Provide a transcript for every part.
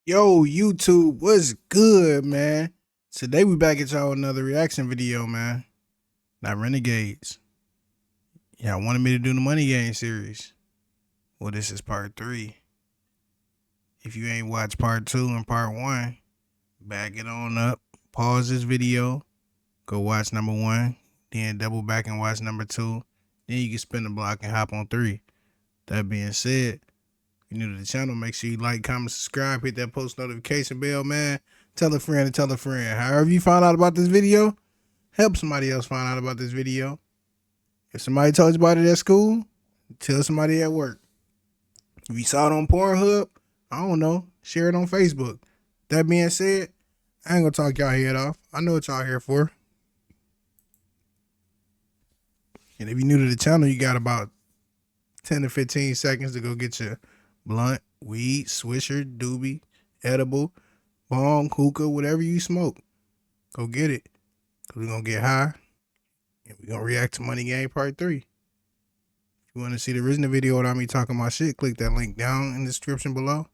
Yo, YouTube, what's good, man? Today we back at y'all with another reaction video, man. Not Renegades. Y'all wanted me to do the Money Game series. Well, this is part 3. If you ain't watched part 2 and part 1, back it on up. Pause this video. Go watch number 1. Then double back and watch number 2. Then you can spin the block and hop on 3. That being said, if you're new to the channel, make sure you like, comment, subscribe, hit that post notification bell, man. Tell a friend and tell a friend. However you found out about this video, help somebody else find out about this video. If somebody told you about it at school, tell somebody at work. If you saw it on Pornhub, I don't know, share it on Facebook. That being said, I ain't gonna talk y'all head off. I know what y'all here for. And if you're new to the channel, you got about 10 to 15 seconds to go get your blunt, weed, swisher, doobie, edible, bong, hookah, whatever you smoke. Go get it. Cause we're gonna get high. And we're gonna react to Money Game Part 3. If you wanna see the original video without me talking my shit, click that link down in the description below.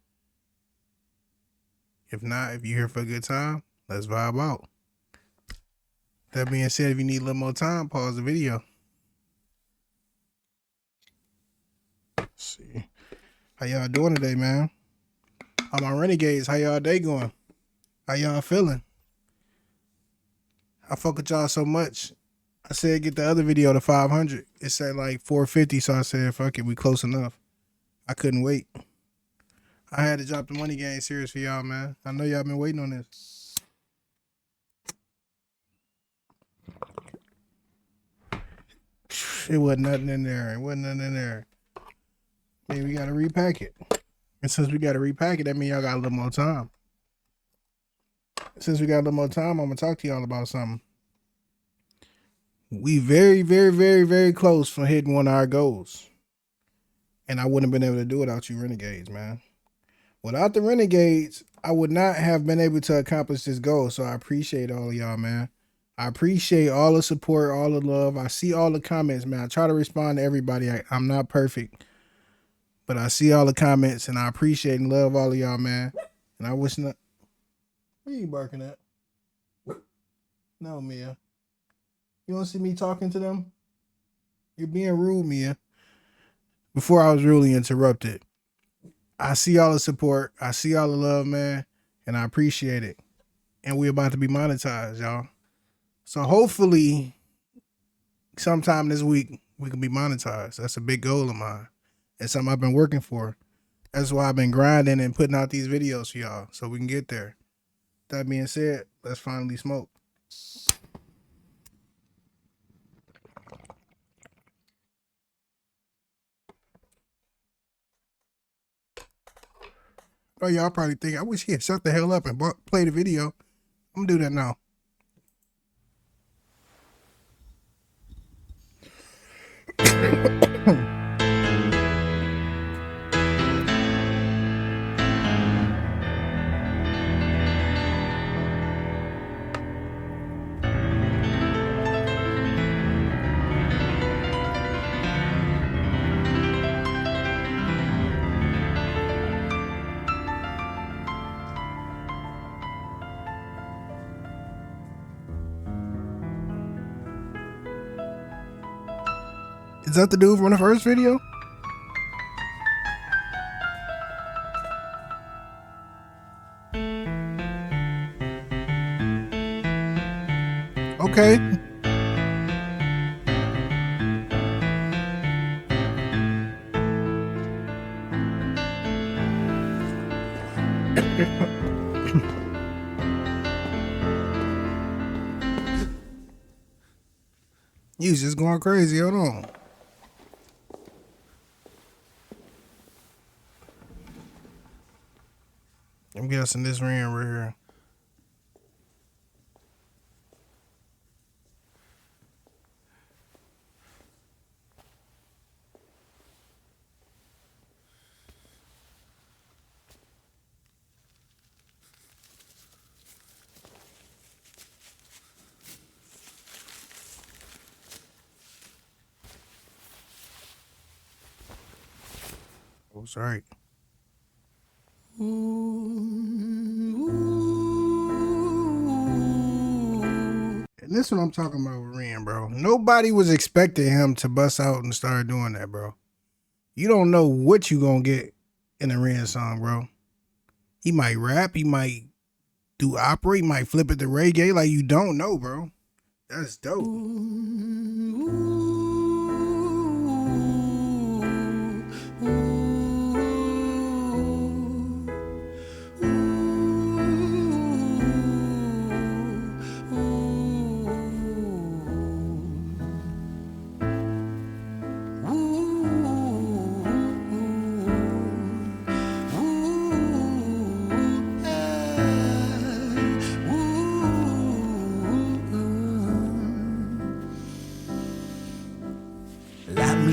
If not, if you're here for a good time, let's vibe out. That being said, if you need a little more time, pause the video. Let's see. How y'all doing today, man? All my renegades, how y'all day going? How y'all feeling? I fuck with y'all so much. I said get the other video to 500. It said like 450, so I said fuck it, we close enough. I couldn't wait. I had to drop the Money Game series for y'all, man. I know y'all been waiting on this. It wasn't nothing in there. It wasn't nothing in there. Man, we gotta repack it. And since we gotta repack it, that means y'all got a little more time. Since we got a little more time, I'm gonna talk to y'all about something. We very, very, very, very close from hitting one of our goals. And I wouldn't have been able to do it without you renegades, man. Without the renegades, I would not have been able to accomplish this goal. So I appreciate all of y'all, man. I appreciate all the support, all the love. I see all the comments, man. I try to respond to everybody. I'm not perfect, but I see all the comments and I appreciate and love all of y'all, man. And I wish not. What are you barking at? No, Mia. You want to see me talking to them? You're being rude, Mia. Before I was rudely interrupted. I see all the support. I see all the love, man. And I appreciate it. And we're about to be monetized, y'all. So hopefully sometime this week we can be monetized. That's a big goal of mine. It's something I've been working for. That's why I've been grinding and putting out these videos for y'all so we can get there. That being said, let's finally smoke. Oh, y'all probably think, I wish he had shut the hell up and play the video. I'm gonna do that now. Is that the dude from the first video? Okay. You was just going crazy. Hold on. I'm guessing this ring right here. Oh, sorry. Ooh. this is what I'm talking about with Ren, bro. Nobody was expecting him to bust out and start doing that, bro. You don't know what you gonna get in a Ren song, bro. He might rap, he might do opera, he might flip it to reggae, like you don't know, bro. That's dope.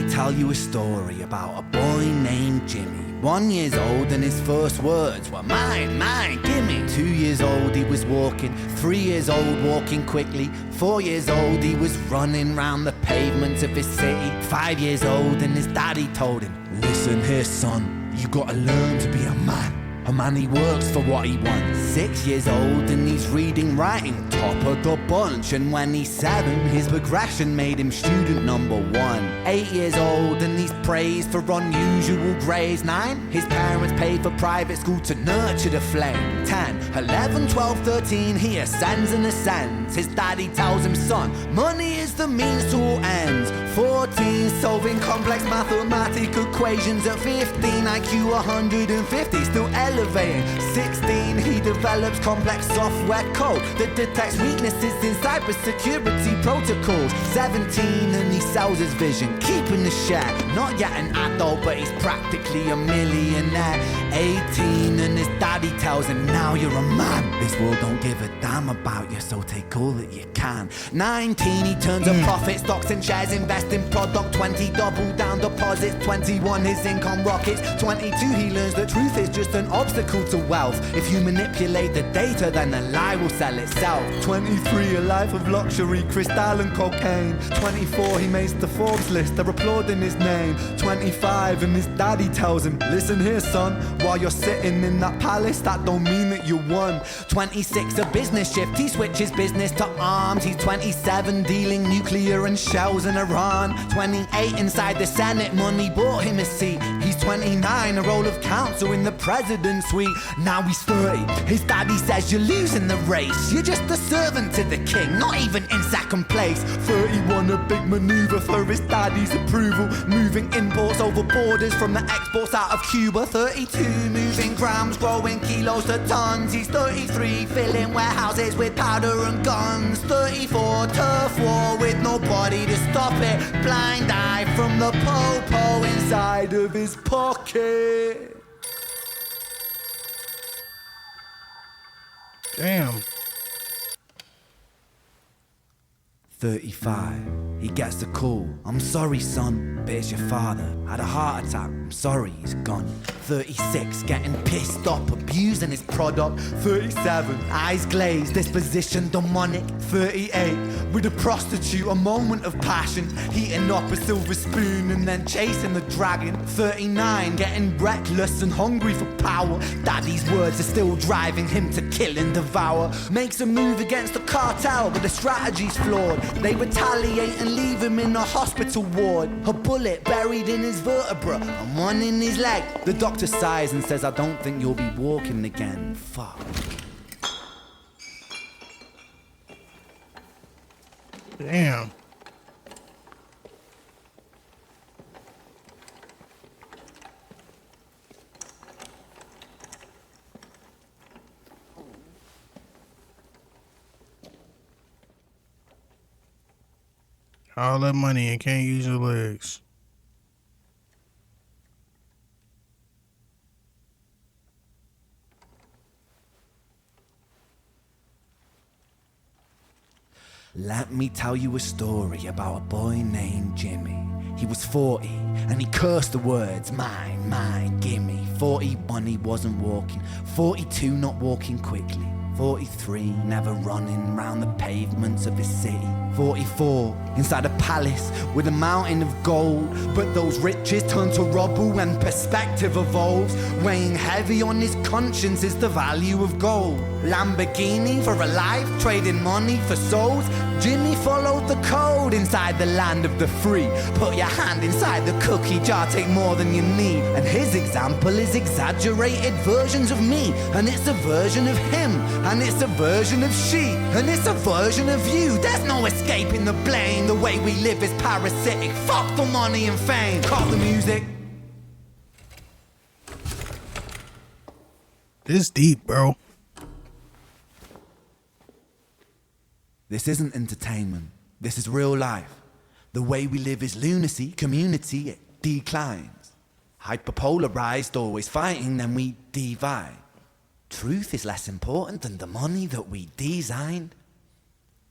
Tell you a story about a boy named Jimmy. 1 year old and his first words were mine, mine, gimme. 2 years old he was walking, 3 years old walking quickly. 4 years old he was running round the pavements of his city. 5 years old and his daddy told him, listen here son, you gotta learn to be a man. A man, he works for what he wants. 6 years old and he's reading, writing, top of the bunch. And when he's 7, his progression made him student number 1. 8 years old and he's praised for unusual grades. 9, his parents paid for private school to nurture the flame. 10, 11, 12, 13, he ascends and ascends. His daddy tells him, son, money is the means to all ends. 14, solving complex mathematical equations. At 15, IQ 150, still elevating. 16, he develops complex software code that detects weaknesses in cybersecurity protocols. 17, and he sells his vision, keeping the share. Not yet an adult, but he's practically a millionaire. 18, and his daddy tells him, now you're a man. This world don't give a damn about you, so take all that you can. 19, he turns a profit, stocks and shares, invest in product. 20, double down deposits. 21, his income rockets. 22, he learns that truth is just an obstacle to wealth. If you manipulate the data, then the lie will sell itself. 23, a life of luxury, crystal and cocaine. 24, he makes the Forbes list, they're applauding his name. 25, and his daddy tells him, listen here son, while you're sitting in that palace, that don't mean that you won. 26, a business shift, he switches business to arms. He's 27, dealing nuclear and shells in Iran. 28, inside the Senate, money bought him a seat. He's 29, a role of counsel in the president's suite. Now he's 30, his daddy says you're losing the race. You're just a servant to the king, not even in second place. 31, a big maneuver for his daddy's approval, moving imports over borders from the exports out of Cuba. 32, moving grams, growing kilos to tons. He's 33, filling warehouses with powder and guns. 34, turf war with nobody to stop it. Blind eye from the po-po inside of his pocket. Damn. 35, he gets a call. I'm sorry son, but it's your father. Had a heart attack, I'm sorry, he's gone. 36, getting pissed off, abusing his product. 37, eyes glazed, disposition demonic. 38, with a prostitute, a moment of passion, heating up a silver spoon and then chasing the dragon. 39, getting reckless and hungry for power. Daddy's words are still driving him to kill and devour. Makes a move against the cartel, but the strategy's flawed. They retaliate and leave him in a hospital ward. A bullet buried in his vertebra and one in his leg. The doctor sighs and says, I don't think you'll be walking again. Fuck. Damn. All that money and can't use your legs. Let me tell you a story about a boy named Jimmy. He was 40 and he cursed the words, mine, mine, gimme. 41, he wasn't walking. 42, not walking quickly. 43, never running round the pavements of his city. 44, inside a palace with a mountain of gold. But those riches turn to rubble when perspective evolves. Weighing heavy on his conscience is the value of gold. Lamborghini for a life, trading money for souls. Jimmy followed the code inside the land of the free. Put your hand inside the cookie jar, take more than you need. And his example is exaggerated versions of me. And it's a version of him, and it's a version of she, and it's a version of you. There's no escaping the blame. The way we live is parasitic. Fuck the money and fame. Cut the music. This deep, bro. This isn't entertainment. This is real life. The way we live is lunacy. Community, it declines. Hyperpolarized, always fighting, then we divide. Truth is less important than the money that we designed.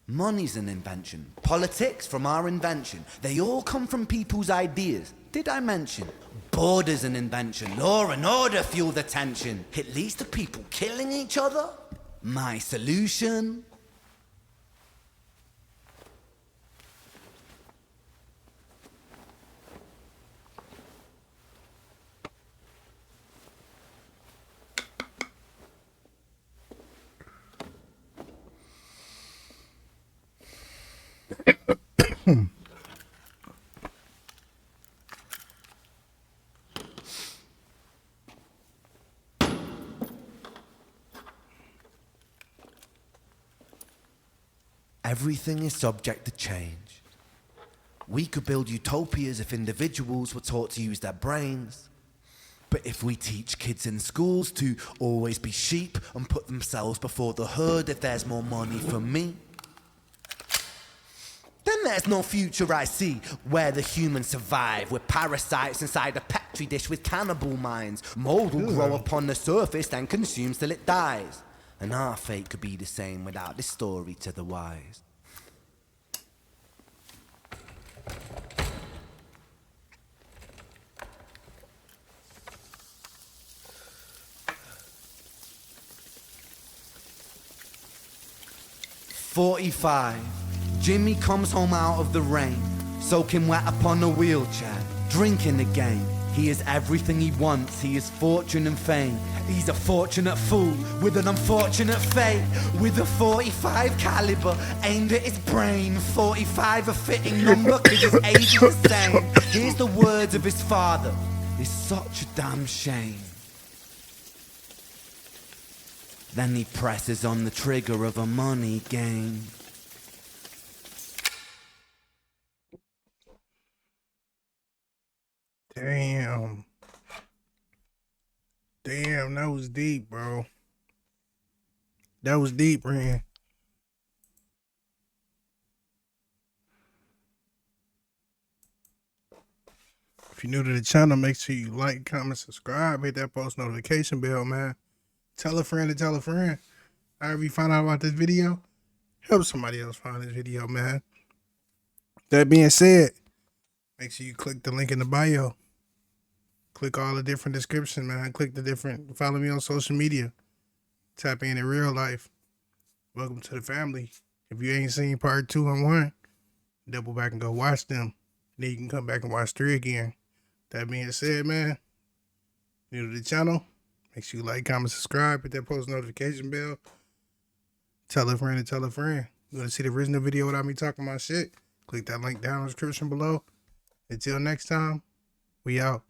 Money's an invention. Politics from our invention. They all come from people's ideas. Did I mention? Border's an invention. Law and order fuel the tension. It leads to people killing each other. My solution? Everything is subject to change. We could build utopias if individuals were taught to use their brains. But if we teach kids in schools to always be sheep and put themselves before the herd if there's more money for me, then there's no future I see where the humans survive. We're parasites inside a petri dish with cannibal minds. Mold will grow upon the surface then consumes till it dies. And our fate could be the same without this story to the wise. "45. Jimmy comes home out of the rain, soaking wet upon a wheelchair, drinking again. He is everything he wants, he is fortune and fame. He's a fortunate fool with an unfortunate fate. With a 45 caliber aimed at his brain. 45 a fitting number cause his age is the same. Here's the words of his father, it's such a damn shame. Then he presses on the trigger of a money game. Damn. Damn, that was deep, bro. That was deep, man. If you're new to the channel, make sure you like, comment, subscribe, hit that post notification bell, man. Tell a friend to tell a friend. However you find out about this video, help somebody else find this video, man. That being said, make sure you click the link in the bio. Click all the different descriptions, man. Click the different, follow me on social media. Tap in real life. Welcome to the family. If you ain't seen part 2 and 1, double back and go watch them. Then you can come back and watch 3 again. That being said, man, new to the channel, make sure you like, comment, subscribe, hit that post notification bell. Tell a friend to tell a friend. You want to see the original video without me talking my shit? Click that link down in the description below. Until next time, we out.